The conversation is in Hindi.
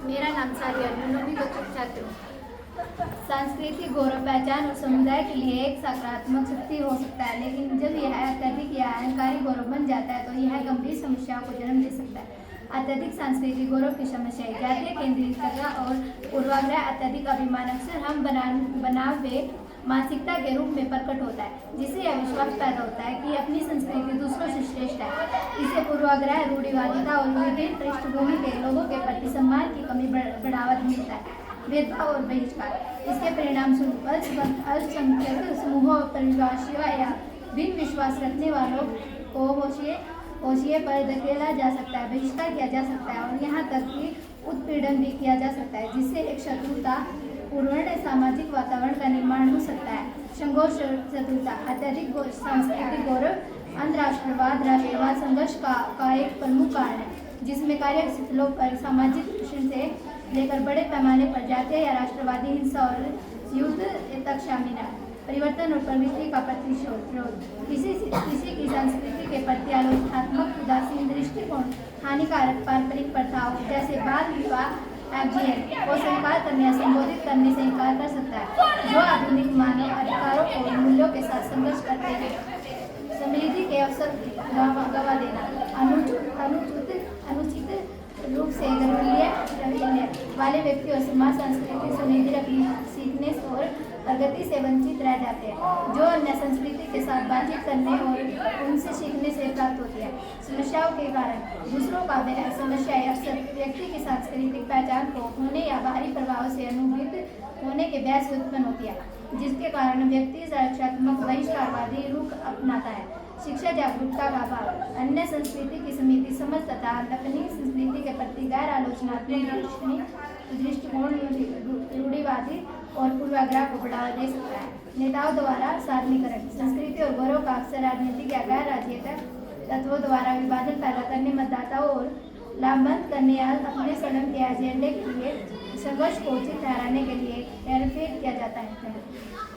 मेरा नाम सारिया, नौवीं कक्षा की छात्र हूँ। सांस्कृतिक गौरव पहचान और समुदाय के लिए एक सकारात्मक शक्ति हो सकता है, लेकिन जब यह अत्यधिक या अहंकारी गौरव बन जाता है तो यह गंभीर समस्याओं को जन्म दे सकता है। अत्यधिक सांस्कृतिक गौरव की समस्याएं जातीय केंद्रितता और पूर्वाग्रह। अत्यधिक अभिमान अक्सर हम बनावे मानसिकता के रूप में प्रकट होता है, जिससे यह विश्वास पैदा होता है कि अपनी संस्कृति दूसरों से श्रेष्ठ है। इसे पूर्वाग्रह, रूढ़िवादिता और विभिन्न पृष्ठभूमि के लोगों के प्रति सम्मान की कमी बढ़ावा मिलता है। भेदभाव और बहिष्कार। इसके परिणाम स्वरूप अल्पसंख्यक समूहों, परिभाषियों या भिन्न विश्वास रखने वालों को होशिये पर धकेला जा सकता है, बहिष्कार किया जा सकता है और यहाँ तक कि उत्पीड़न भी किया जा सकता है, जिससे एक शत्रुता पूर्ण सामाजिक वातावरण का निर्माण हो सकता है। संघर्ष और शत्रुता। अत्यधिक सांस्कृतिक गौरव अंतर्राष्ट्रवाद, राष्ट्रवाद संघर्ष का एक प्रमुख कारण है, जिसमें कार्यस्थलों पर सामाजिक शोषण से लेकर बड़े पैमाने पर जातीय या राष्ट्रवादी हिंसा और युद्ध तक शामिल है। परिवर्तन और प्रवृत्ति का प्रतिशोध। किसी की संस्कृति के प्रति आलोचनात्मक, उदासीन दृष्टिकोण हानिकारक पारंपरिक प्रथाओं जैसे बाल विवाह को स्वीकार करने या संबोधित करने से इनकार कर सकता है, जो आधुनिक मानव अधिकारों और मूल्यों के साथ संघर्ष करते हैं। समृद्धि के अवसर गवा देना। अनुचित रूप से रवैये वाले व्यक्ति और समाज सांस्कृतिक समृद्धि रखने, सीखने और प्रगति से वंचित रह जाते हैं, जो अन्य संस्कृति के साथ बातचीत करने और उनसे सीखने से प्राप्त होती है। समस्याओं के कारण। दूसरों का वह समस्याएं अक्सर व्यक्ति की सांस्कृतिक पहचान को होने या बाहरी प्रभाव से अनुभूत होने के बहस से उत्पन्न होती है, जिसके कारण व्यक्ति रक्षात्मक बहिष्कारवादी रुख अपनाता है। शिक्षा जागरूकता का अभाव। अन्य संस्कृति की समिति समझ तथा अपनी संस्कृति के प्रति गैर आलोचनात्मक दृष्टिकोण रूढ़िवादी और पूर्वाग्रह को बढ़ावा दे सकता है। नेताओं द्वारा सार्वजनिकरण। संस्कृति और गौरव का अक्सर राजनीतिक या गैर राजनीतिक तत्वों द्वारा विभाजन पैदा करने, मतदाताओं और लाभबंद करने या अपने स्वयं के एजेंडे के लिए संघर्ष को उचित ठहराने के लिए हेरफेर किया जाता है।